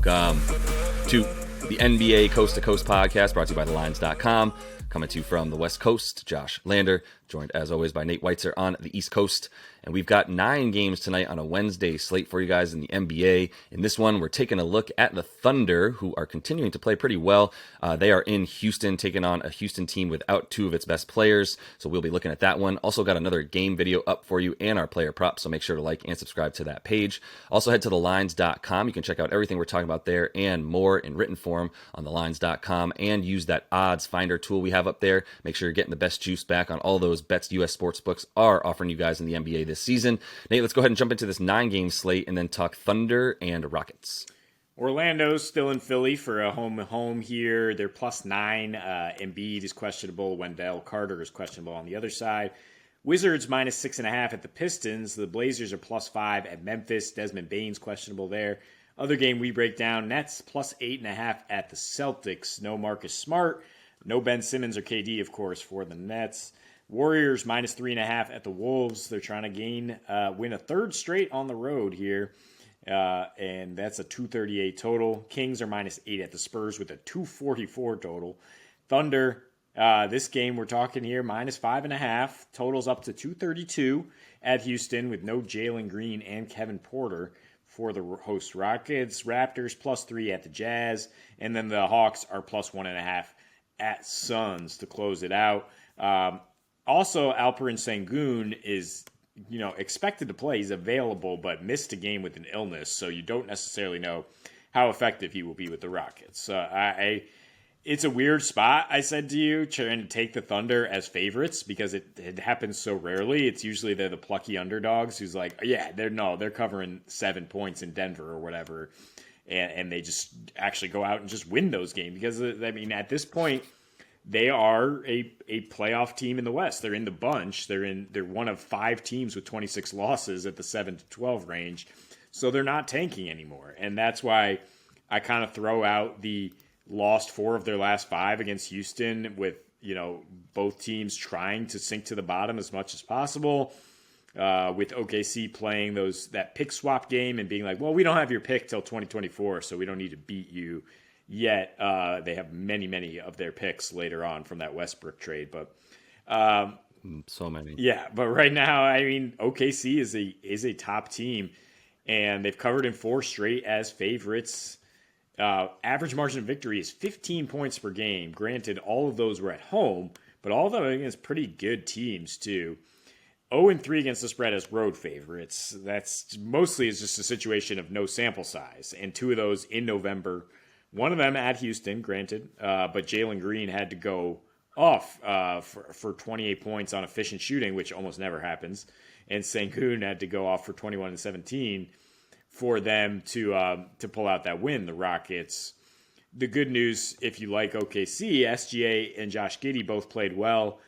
Welcome to the NBA Coast to Coast podcast brought to you by thelines.com. Coming to you from the West Coast, Josh Lander, joined as always by Nate Weitzer on the East Coast. And we've got 9 games tonight on a Wednesday slate for you guys in the NBA. In this one, we're taking a look at the Thunder, who are continuing to play pretty well. They are in Houston, taking on a Houston team without 2 of its best players. So we'll be looking at that one. Also got another game video up for you and our player props, so make sure to like and subscribe to that page. Also head to thelines.com. You can check out everything we're talking about there and more in written form on thelines.com, and use that odds finder tool we have up there. Make sure you're getting the best juice back on all those bets US sportsbooks are offering you guys in the NBA this season. Nate, let's go ahead and jump into this 9-game slate and then talk Thunder and Rockets. Orlando's still in Philly for a home here. They're +9. Embiid is questionable. Wendell Carter is questionable on the other side. Wizards -6.5 at the Pistons. The Blazers are +5 at Memphis. Desmond Bane's questionable there. Other game we break down, Nets +8.5 at the Celtics. No Marcus Smart. No Ben Simmons or KD, of course, for the Nets. Warriors -3.5 at the Wolves. They're trying to win a third straight on the road here, and that's a 238 total. Kings are -8 at the Spurs with a 244 total. Thunder, this game we're talking here, -5.5. Totals up to 232 at Houston with no Jalen Green and Kevin Porter for the host Rockets. Raptors +3 at the Jazz, and then the Hawks are +1.5 at Suns to close it out. Also, Alperen Sengun is, expected to play. He's available, but missed a game with an illness, so you don't necessarily know how effective he will be with the Rockets. It's a weird spot, I said to you, trying to take the Thunder as favorites because it happens so rarely. It's usually they're the plucky underdogs who's like, yeah, they're covering 7 points in Denver or whatever, and they just actually go out and just win those games because, at this point, they are a playoff team in the West. They're in the bunch. They're one of 5 teams with 26 losses at the 7-12 range. So they're not tanking anymore. And that's why I kind of throw out the lost 4 of their last 5 against Houston with, both teams trying to sink to the bottom as much as possible. With OKC playing that pick swap game and being like, well, we don't have your pick till 2024, so we don't need to beat you. Yet they have many of their picks later on from that Westbrook trade, but so many. Yeah, but right now, OKC is a top team, and they've covered in 4 straight as favorites. Average margin of victory is 15 points per game. Granted, all of those were at home, but all of them against pretty good teams too. 0-3 against the spread as road favorites. That's mostly is just a situation of no sample size, and 2 of those in November. One of them at Houston, granted, but Jalen Green had to go off for 28 points on efficient shooting, which almost never happens. And Sengun had to go off for 21 and 17 for them to pull out that win, the Rockets. The good news, if you like OKC, SGA and Josh Giddey both played well.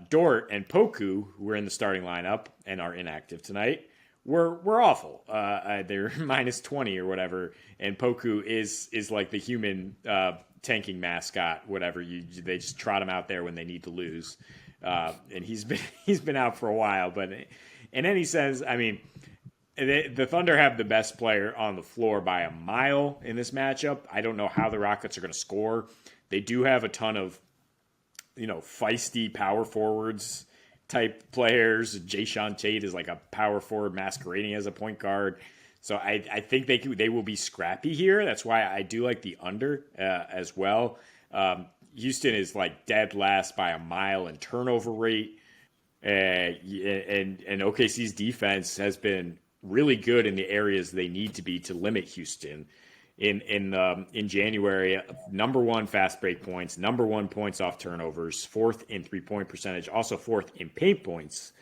Dort and Poku, who were in the starting lineup and are inactive tonight, were awful. They're -20 or whatever, and Poku is like the human tanking mascot, whatever. They just trot him out there when they need to lose, and he's been out for a while. But in any sense, the Thunder have the best player on the floor by a mile in this matchup. I don't know how the Rockets are going to score. They do have a ton of feisty power forwards type players. Jayshawn Tate is like a power forward masquerading as a point guard. So I think they will be scrappy here. That's why I do like the under as well. Houston is like dead last by a mile in turnover rate. And OKC's defense has been really good in the areas they need to be to limit Houston. In January, number 1 fast break points, number 1 points off turnovers, 4th in 3-point percentage, also 4th in paint points.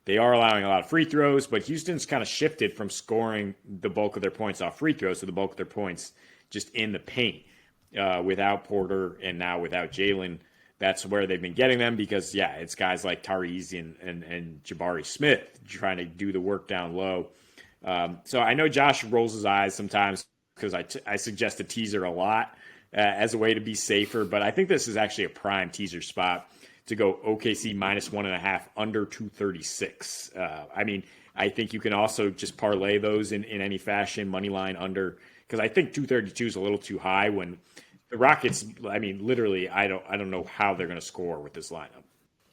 They are allowing a lot of free throws, but Houston's kind of shifted from scoring the bulk of their points off free throws to the bulk of their points just in the paint. Without Porter and now without Jalen, that's where they've been getting them because, it's guys like Tyrese and Jabari Smith trying to do the work down low. So I know Josh rolls his eyes sometimes because I suggest a teaser a lot as a way to be safer, but I think this is actually a prime teaser spot to go OKC -1.5 under 236. I think you can also just parlay those in any fashion. Money line under because I think 232 is a little too high when the Rockets. I mean, literally, I don't know how they're going to score with this lineup.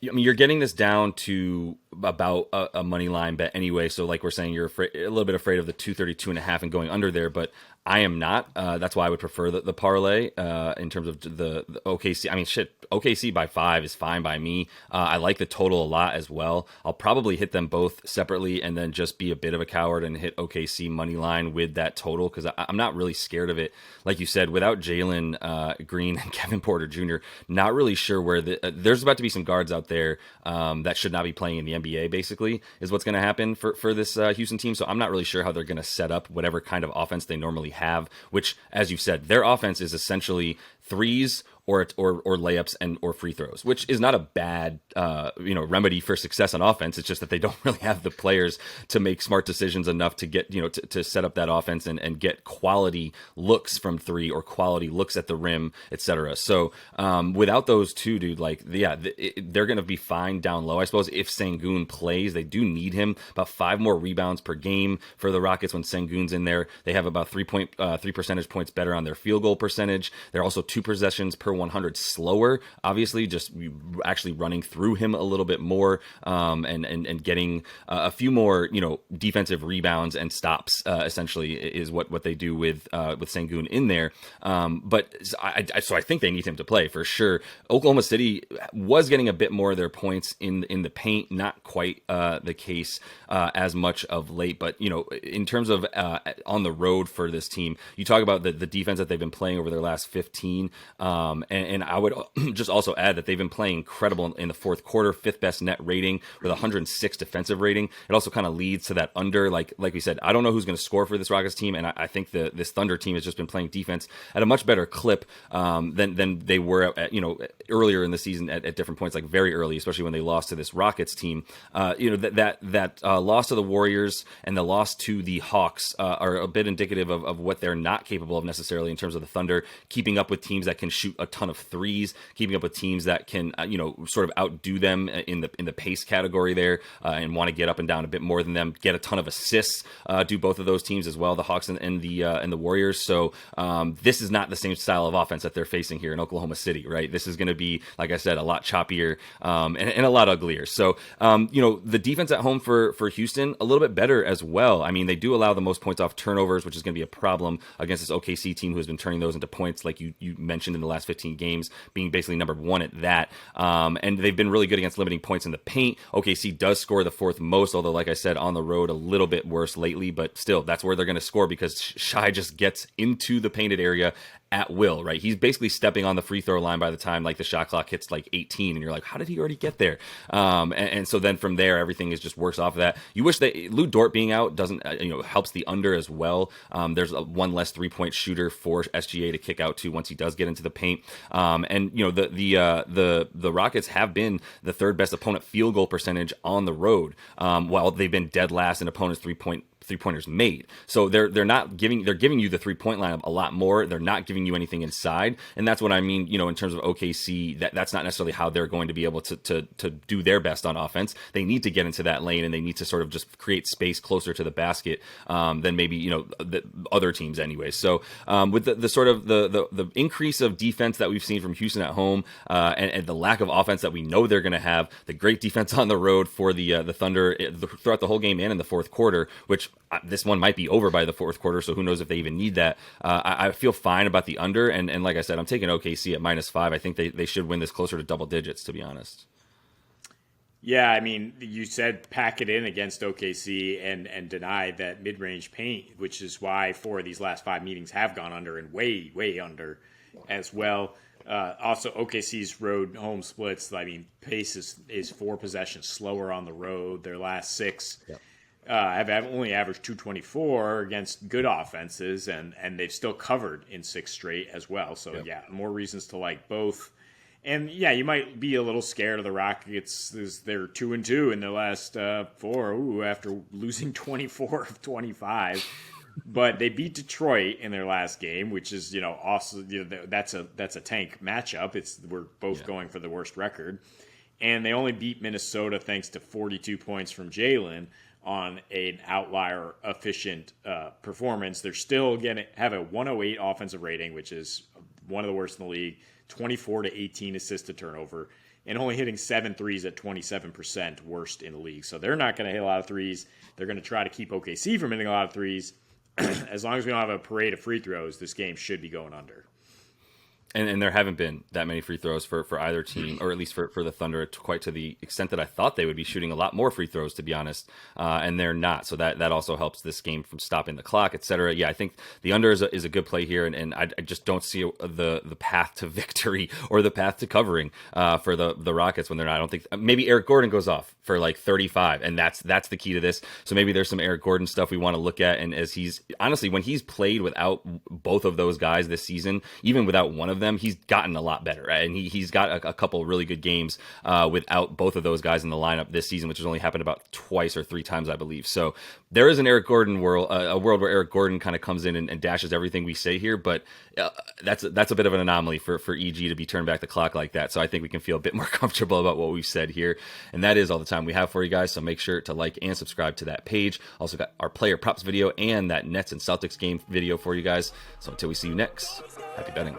I mean, you're getting this down to about a money line bet anyway. So like we're saying, you're a little bit afraid of the 232.5 and going under there, but I am not. That's why I would prefer the parlay in terms of the OKC. I mean, OKC by 5 is fine by me. I like the total a lot as well. I'll probably hit them both separately and then just be a bit of a coward and hit OKC money line with that total because I'm not really scared of it. Like you said, without Jalen Green and Kevin Porter Jr., not really sure where there's about to be some guards out there that should not be playing in the NBA, basically, is what's going to happen for this Houston team. So I'm not really sure how they're going to set up whatever kind of offense they normally have, which, as you've said, their offense is essentially threes or layups and or free throws, which is not a bad remedy for success on offense. It's just that they don't really have the players to make smart decisions enough to get to set up that offense and get quality looks from three or quality looks at the rim, etc. So without those two, dude, they're going to be fine down low. I suppose if Sengun plays, they do need him. About 5 more rebounds per game for the Rockets when Sengun's in there. They have about 3 percentage points better on their field goal percentage. They're also 2 possessions per 100 slower, obviously, just actually running through him a little bit more and getting a few more defensive rebounds and stops essentially is what they do with Sengun in there. So I think they need him to play for sure. Oklahoma City was getting a bit more of their points in the paint, not quite the case as much of late, but in terms of on the road for this team, you talk about the defense that they've been playing over their last 15. And I would just also add that they've been playing incredible in the fourth quarter, 5th best net rating with 106 defensive rating. It also kind of leads to that under, like we said, I don't know who's going to score for this Rockets team. And I think this Thunder team has just been playing defense at a much better clip than they were at, earlier in the season at different points, like very early, especially when they lost to this Rockets team. That loss to the Warriors and the loss to the Hawks are a bit indicative of what they're not capable of necessarily in terms of the Thunder, keeping up with teams that can shoot a ton of threes, keeping up with teams that can sort of outdo them in the pace category there and want to get up and down a bit more than them, get a ton of assists, do both of those teams as well, the Hawks and the Warriors. So this is not the same style of offense that they're facing here in Oklahoma City, right? This is going to be, like I said, a lot choppier and a lot uglier. So the defense at home for Houston, a little bit better as well. I mean, they do allow the most points off turnovers, which is going to be a problem against this OKC team who has been turning those into points, like you mentioned in the last 15 games, being basically number 1 at that. And they've been really good against limiting points in the paint. OKC does score the 4th most, although, like I said, on the road, a little bit worse lately, but still, that's where they're going to score because Shai just gets into the painted area at will, right? He's basically stepping on the free throw line by the time like the shot clock hits like 18 and you're like, how did he already get there? And so then from there, everything is just works off of that. You wish that Lou Dort being out doesn't, helps the under as well. There's one less 3-point shooter for SGA to kick out to once he does get into the paint. The Rockets have been the 3rd best opponent field goal percentage on the road, while they've been dead last in opponents' three-pointers made. So they're giving you the 3-point lineup a lot more. They're not giving you anything inside. And that's what I mean, in terms of OKC, that's not necessarily how they're going to be able to do their best on offense. They need to get into that lane and they need to sort of just create space closer to the basket than maybe, the other teams anyway. So with the sort of the increase of defense that we've seen from Houston at home and the lack of offense that we know they're going to have, the great defense on the road for the Thunder throughout the whole game and in the fourth quarter, which this one might be over by the fourth quarter, so who knows if they even need that. I feel fine about the under, and like I said, I'm taking OKC at -5. I think they should win this closer to double digits, to be honest. Yeah, I mean, you said pack it in against OKC and deny that mid-range paint, which is why 4 of these last 5 meetings have gone under and way, way under as well. Also, OKC's road home splits, I mean, pace is 4 possessions slower on the road. Their last 6 have only averaged 224 against good offenses, and they've still covered in 6 straight as well. So, more reasons to like both. And, you might be a little scared of the Rockets. They're 2-2 in their last 4 after losing 24 of 25. But they beat Detroit in their last game, which is, also that's a tank matchup. We're both going for the worst record. And they only beat Minnesota thanks to 42 points from Jalen on an outlier efficient performance. They're still going to have a 108 offensive rating, which is one of the worst in the league, 24 to 18 assists to turnover, and only hitting 7 threes at 27%, worst in the league. So they're not going to hit a lot of threes. They're going to try to keep OKC from hitting a lot of threes. As long as we don't have a parade of free throws, this game should be going under. And there haven't been that many free throws for either team, or at least for the Thunder, quite to the extent that I thought they would be shooting a lot more free throws, to be honest, and they're not. So that also helps this game from stopping the clock, etc. Yeah, I think the under is a good play here, and I just don't see the path to victory or the path to covering for the Rockets when they're not. I don't think maybe Eric Gordon goes off for like 35, and that's the key to this. So maybe there's some Eric Gordon stuff we want to look at, and as he's honestly, when he's played without both of those guys this season, even without one of them, he's gotten a lot better, right? And he's got a couple really good games without both of those guys in the lineup this season, which has only happened about twice or 3 times, I believe. So there is an Eric Gordon world, a world where Eric Gordon kind of comes in and dashes everything we say here, but that's a bit of an anomaly for EG to be turned back the clock like that. So I think we can feel a bit more comfortable about what we've said here, and that is all the time we have for you guys. So make sure to like and subscribe to that page. Also got our player props video and that Nets and Celtics game video for you guys. So until we see you next, happy betting.